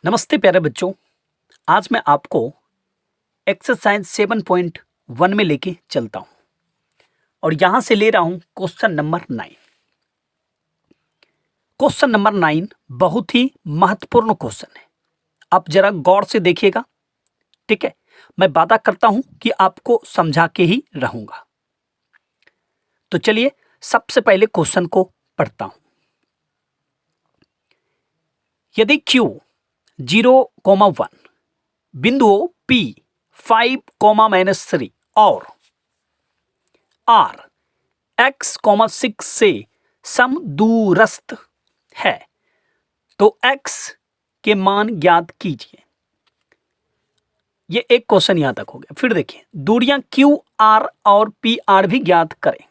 नमस्ते प्यारे बच्चों। आज मैं आपको एक्सरसाइज 7.1 में लेके चलता हूं और यहां से ले रहा हूं क्वेश्चन नंबर 9। क्वेश्चन नंबर 9 बहुत ही महत्वपूर्ण क्वेश्चन है। आप जरा गौर से देखिएगा, ठीक है। मैं वादा करता हूं कि आपको समझा के ही रहूंगा। तो चलिए सबसे पहले क्वेश्चन को पढ़ता हूं। यदि Q 0,1 बिंदुओं P 5,-3 और R x, 6 से समदूरस्थ है तो x के मान ज्ञात कीजिए। ये एक क्वेश्चन यहां तक हो गया। फिर देखिए, दूरियां क्यू आर और पी आर भी ज्ञात करें।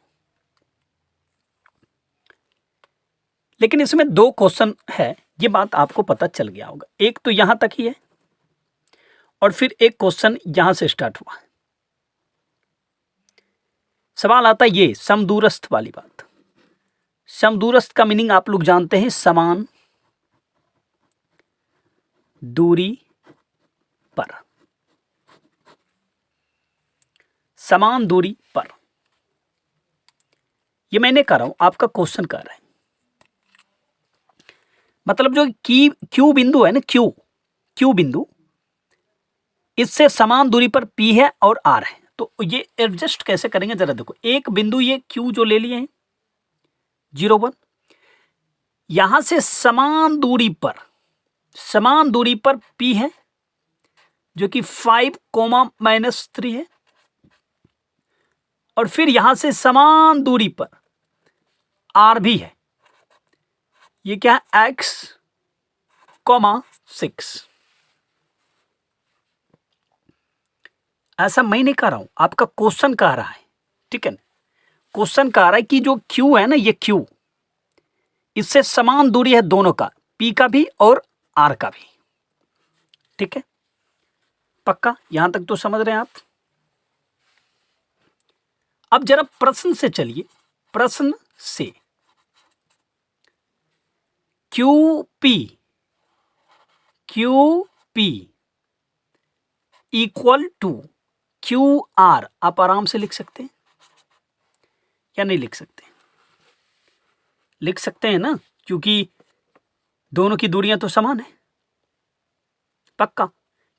लेकिन इसमें दो क्वेश्चन है, ये बात आपको पता चल गया होगा। एक तो यहां तक ही है और फिर एक क्वेश्चन यहां से स्टार्ट हुआ। सवाल आता है ये समदूरस्थ वाली बात। समदूरस्थ का मीनिंग आप लोग जानते हैं, समान दूरी पर। समान दूरी पर, ये मैंने कह रहा हूं, आपका क्वेश्चन कह रहा है। मतलब जो क्यू बिंदु है ना, क्यू बिंदु, इससे समान दूरी पर पी है और आर है। तो ये एडजस्ट कैसे करेंगे जरा देखो। एक बिंदु ये क्यू जो ले लिए हैं 0,1, यहां से समान दूरी पर पी है जो कि 5,-3 है, और फिर यहां से समान दूरी पर आर भी है। ये क्या है? x, 6। ऐसा मैं नहीं कह रहा हूं, आपका क्वेश्चन कह रहा है, ठीक है। क्वेश्चन कह रहा है कि जो क्यू है ना, ये क्यू, इससे समान दूरी है दोनों का, पी का भी और आर का भी, ठीक है। पक्का यहां तक तो समझ रहे हैं आप। अब जरा प्रश्न से चलिए। प्रश्न से Q P equal to Q R आप आराम से लिख सकते हैं या नहीं लिख सकते? लिख सकते हैं ना, क्योंकि दोनों की दूरियां तो समान है। पक्का,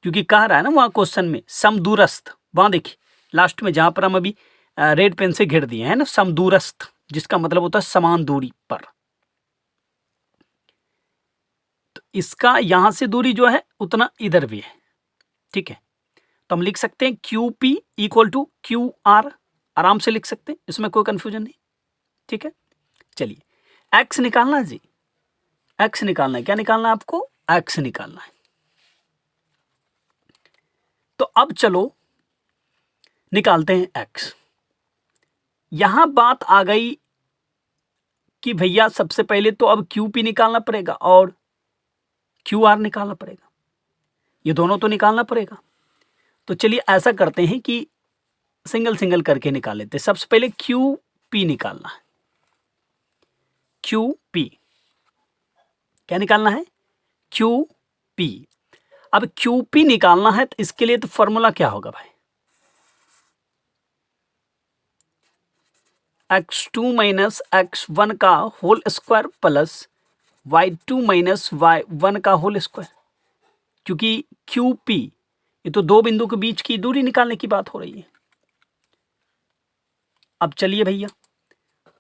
क्योंकि कह रहा है ना वहां क्वेश्चन में समदूरस्थ। वहां देखिए लास्ट में जहां पर हम अभी रेड पेन से घेर दिए हैं ना, समदूरस्थ, जिसका मतलब होता है समान दूरी पर। तो इसका यहां से दूरी जो है उतना इधर भी है, ठीक है। तो हम लिख सकते हैं Q P equal to Q R, आराम से लिख सकते हैं, इसमें कोई कंफ्यूजन नहीं, ठीक है। चलिए एक्स निकालना है जी, एक्स निकालना है। क्या निकालना है आपको? एक्स निकालना है। तो अब चलो निकालते हैं एक्स। यहां बात आ गई कि भैया सबसे पहले तो अब क्यू पी निकालना पड़ेगा और क्यू आर निकालना पड़ेगा। ये दोनों तो निकालना पड़ेगा। तो चलिए ऐसा करते हैं कि सिंगल सिंगल करके निकाल लेते हैं। सबसे पहले क्यू पी निकालना है। क्यू पी क्या निकालना है? Q P. अब क्यू पी निकालना है तो इसके लिए तो फॉर्मूला क्या होगा भाई? x2 माइनस x1 का whole square plus y2 minus y1 का होल स्क्वायर। क्योंकि क्यू पी ये तो दो बिंदु के बीच की दूरी निकालने की बात हो रही है। अब चलिए भैया,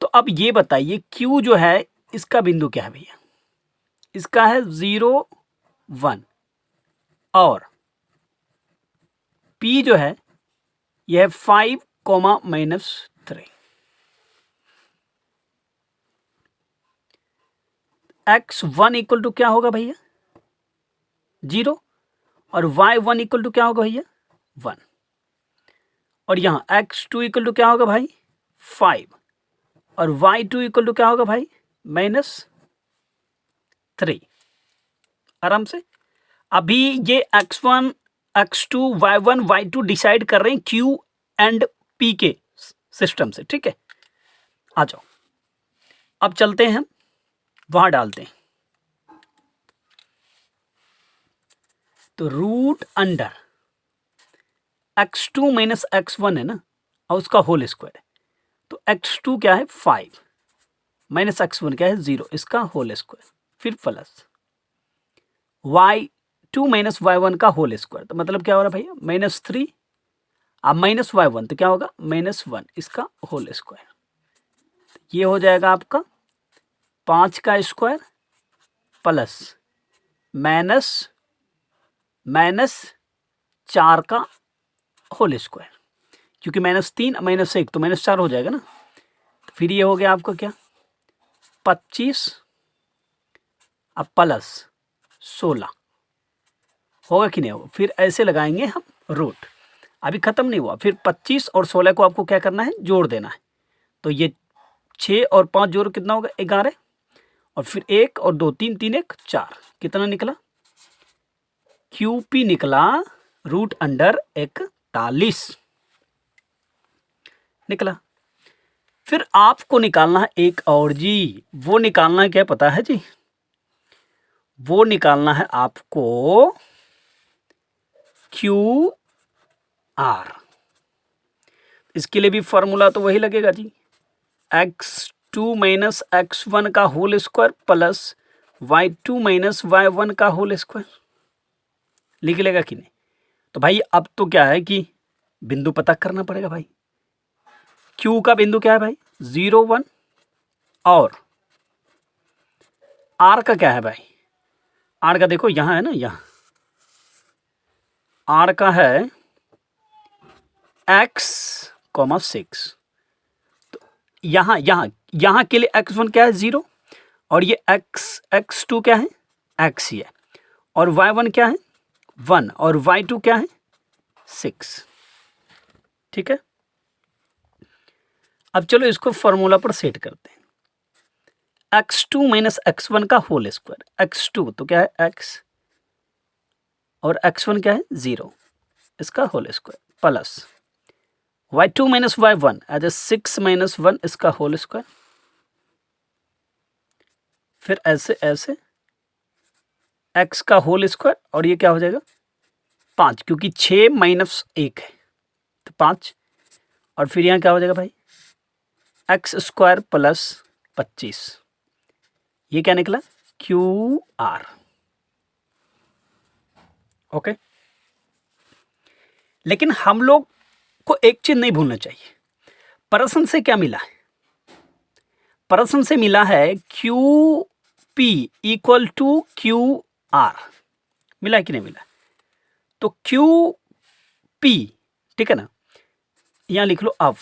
तो अब ये बताइए क्यू जो है इसका बिंदु क्या है भैया? इसका है 0,1 और P जो है यह 5,-3। x1 इक्वल टू क्या होगा भैया? 0, और y1 इक्वल टू क्या होगा भैया? 1, और यहां x2 इक्वल टू क्या होगा भाई? 5, और y2 इक्वल टू क्या होगा भाई? -3। आराम से अभी ये x1, x2, y1, y2 decide कर रहे हैं q एंड p के सिस्टम से, ठीक है। आ जाओ, अब चलते हैं हम वहां डालते हैं। तो root under x2 minus x1 है ना, और उसका होल स्क्वायर है। तो x2 क्या है 5 माइनस x1 क्या है 0, इसका होल स्क्वायर, फिर प्लस y2 माइनस y1 का होल स्क्वायर। तो मतलब क्या हो रहा है भैया -3, अब माइनस y1 तो क्या होगा -1, इसका होल स्क्वायर। ये हो जाएगा आपका 5 का स्क्वायर प्लस माइनस 4 का होल स्क्वायर, क्योंकि -3 -1 तो -4 हो जाएगा ना। तो फिर ये हो गया आपका क्या 25 अब प्लस 16 होगा कि नहीं होगा। फिर ऐसे लगाएंगे हम रूट, अभी ख़त्म नहीं हुआ। फिर 25 और 16 को आपको क्या करना है जोड़ देना है। तो ये 6 और 5 जोड़ कितना होगा 11, और फिर 1 और 2 3 3 1 4, कितना निकला QP निकला रूट अंडर 41 निकला। फिर आपको निकालना है एक और जी, वो निकालना है क्या पता है जी, वो निकालना है आपको QR। इसके लिए भी फॉर्मूला तो वही लगेगा जी, x2 माइनस x1 का whole square plus y2 minus y1 का होल स्क्वायर। लिख लेगा कि नहीं। तो भाई अब तो क्या है कि बिंदु पता करना पड़ेगा भाई। Q का बिंदु क्या है भाई 0 1, और R का क्या है भाई, R का देखो यहाँ है ना, यहाँ R का है x, 6। तो यहाँ के लिए x1 क्या है 0, और ये x2 क्या है x ही है, और y1 क्या है 1, और y2 क्या है 6। ठीक है, अब चलो इसको फॉर्मूला पर सेट करते हैं। x2 माइनस x1 का होल स्क्वायर, x2 तो क्या है x, और x1 क्या है 0, इसका whole square plus y2 minus y1 as a 6 minus 1, इसका होल स्क्वायर। फिर ऐसे ऐसे x का होल स्क्वायर, और ये क्या हो जाएगा 5, क्योंकि 6 माइनस 1 है तो 5, और फिर यहाँ क्या हो जाएगा भाई x स्क्वायर प्लस 25, ये क्या निकला QR। ओके, लेकिन हम लोग को एक चीज नहीं भूलना चाहिए, प्रश्न से क्या मिला है, प्रश्न से मिला है QP इक्वल टू QR, मिला है कि नहीं मिला। तो QP ठीक है ना, यहां लिख लो। अब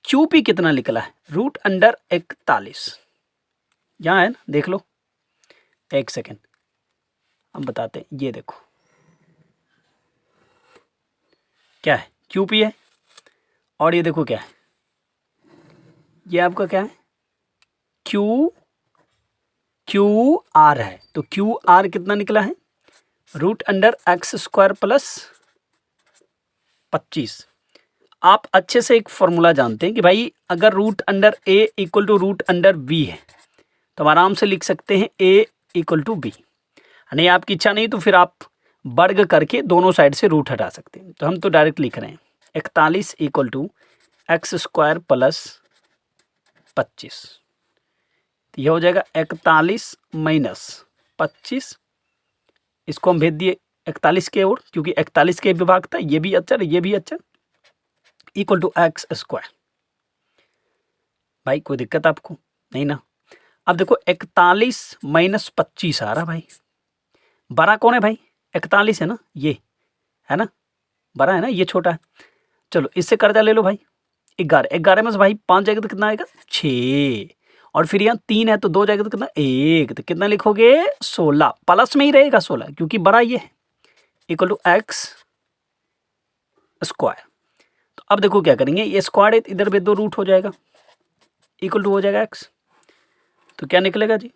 QP कितना निकला है रूट अंडर 41, यहां है ना, देख लो एक सेकेंड हम बताते हैं। ये देखो क्या है QP है, और ये देखो क्या है, ये आपका क्या है QR है। तो QR कितना निकला है root under x square plus 25। आप अच्छे से एक फॉर्मूला जानते हैं कि भाई अगर root under a equal to root under b है तो हम आराम से लिख सकते हैं a इक्वल टू b। नहीं आपकी इच्छा नहीं तो फिर आप वर्ग करके दोनों साइड से रूट हटा सकते हैं। तो हम तो डायरेक्ट लिख रहे हैं 41 equal to x square plus 25। तो यह हो जाएगा 41 माइनस 25, इसको हम भेज दिए 41 के ओर, क्योंकि 41 के विभाग था, ये भी अचर ये भी अचर, इक्वल टू एक्स स्क्वायर। भाई कोई दिक्कत आपको नहीं ना। अब देखो 41 माइनस 25 आ रहा भाई, बड़ा कौन है भाई 41 है ना, ये है ना बड़ा है ना, ये छोटा है। चलो इससे कर्जा ले लो भाई 11, 11 में से भाई 5 जाएगा तो कितना आएगा 6, और फिर यहाँ 3 है तो 2 जाएगा तो कितना 1, तो कितना लिखोगे 16, प्लस में ही रहेगा 16 क्योंकि बड़ा ये है, इक्वल टू एक्स स्क्वायर। तो अब देखो क्या करेंगे, ये स्क्वायर इधर भी 2 रूट हो जाएगा, इक्वल टू हो जाएगा एक्स। तो क्या निकलेगा जी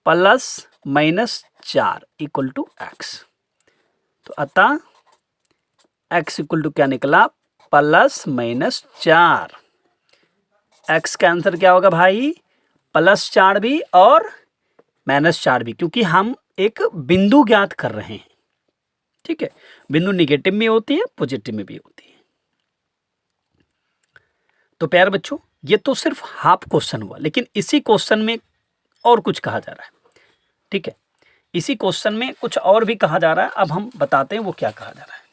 plus minus 4 equal to X. तो अतः एक्स इक्वल टू क्या निकला प्लस माइनस 4। एक्स का आंसर क्या होगा भाई +4 भी और -4 भी, क्योंकि हम एक बिंदु ज्ञात कर रहे हैं। ठीक है, बिंदु निगेटिव में होती है, पॉजिटिव में भी होती है। तो प्यारे बच्चों, ये तो सिर्फ हाफ क्वेश्चन हुआ, लेकिन इसी क्वेश्चन में और कुछ कहा जा रहा है। ठीक है, इसी क्वेश्चन में कुछ और भी कहा जा रहा है। अब हम बताते हैं वो क्या कहा जा रहा है।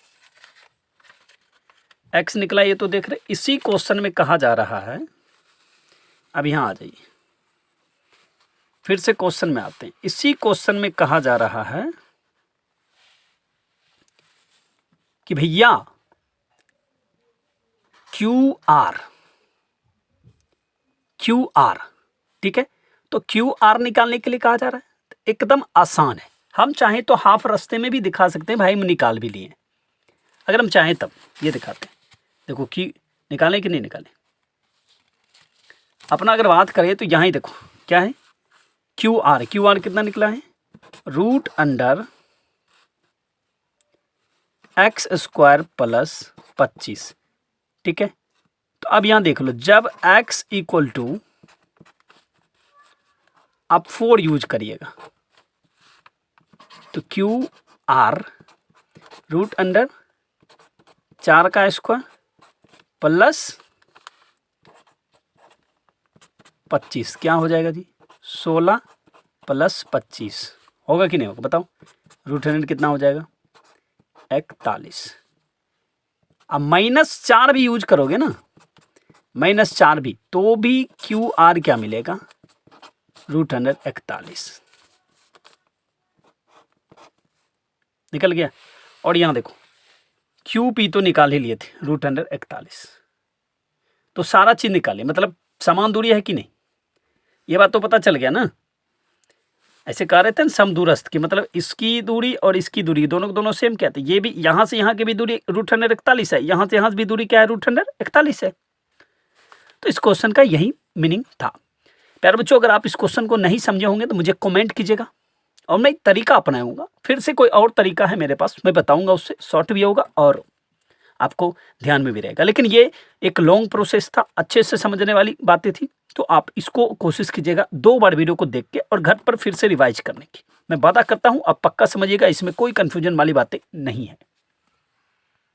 एक्स निकला, ये तो देख रहे, इसी क्वेश्चन में कहा जा रहा है। अब यहां आ जाइए, फिर से क्वेश्चन में आते हैं। इसी क्वेश्चन में कहा जा रहा है कि भैया क्यू आर, ठीक है, तो क्यू आर निकालने के लिए कहा जा रहा है। एकदम आसान है, हम चाहें तो हाफ रास्ते में भी दिखा सकते हैं भाई, हम निकाल भी लिए। अगर हम चाहें तब ये दिखाते हैं। देखो क्यू निकालें कि नहीं निकालें, अपना अगर बात करें तो यहाँ ही देखो क्या है, क्यू आर कितना निकला है, √अंडर x² प्लस 25। ठीक है, तो अब यहां देख लो, जब x इक्वल टू, आप 4 यूज करिएगा, तो क्यू आर √अंडर 4 का स्क्वायर प्लस 25, क्या हो जाएगा जी, 16 प्लस 25 होगा कि नहीं होगा, बताओ। √अंडर कितना हो जाएगा, 41। अब -4 भी यूज करोगे ना, -4 भी, तो भी क्यू आर क्या मिलेगा, √अंडर 41 निकल गया। और यहां देखो क्यू पी तो निकाल ही लिए थे, √अंडर 41, तो सारा चीज निकाले, मतलब समान दूरी है कि नहीं, ये बात तो पता चल गया ना। ऐसे कह रहे थे ना समदूरस्थ की, मतलब इसकी दूरी और इसकी दूरी दोनों सेम क्या थे, ये भी यहाँ से यहाँ की भी दूरी √अंडर 41 है, यहाँ से यहाँ भी दूरी क्या है, √अंडर 41 है। तो इस क्वेश्चन का यही मीनिंग था। प्यारे बच्चों, अगर आप इस क्वेश्चन को नहीं समझे होंगे तो मुझे कमेंट कीजिएगा, और मैं एक तरीका अपनाऊंगा, फिर से कोई और तरीका है मेरे पास, मैं बताऊंगा, उससे शॉर्ट भी होगा और आपको ध्यान में भी रहेगा। लेकिन ये एक लॉन्ग प्रोसेस था, अच्छे से समझने वाली बातें थी, तो आप इसको कोशिश कीजिएगा 2 बार वीडियो को देख के और घर पर फिर से रिवाइज करने की। मैं वादा करता हूं आप पक्का समझिएगा, इसमें कोई कंफ्यूजन वाली बातें नहीं है।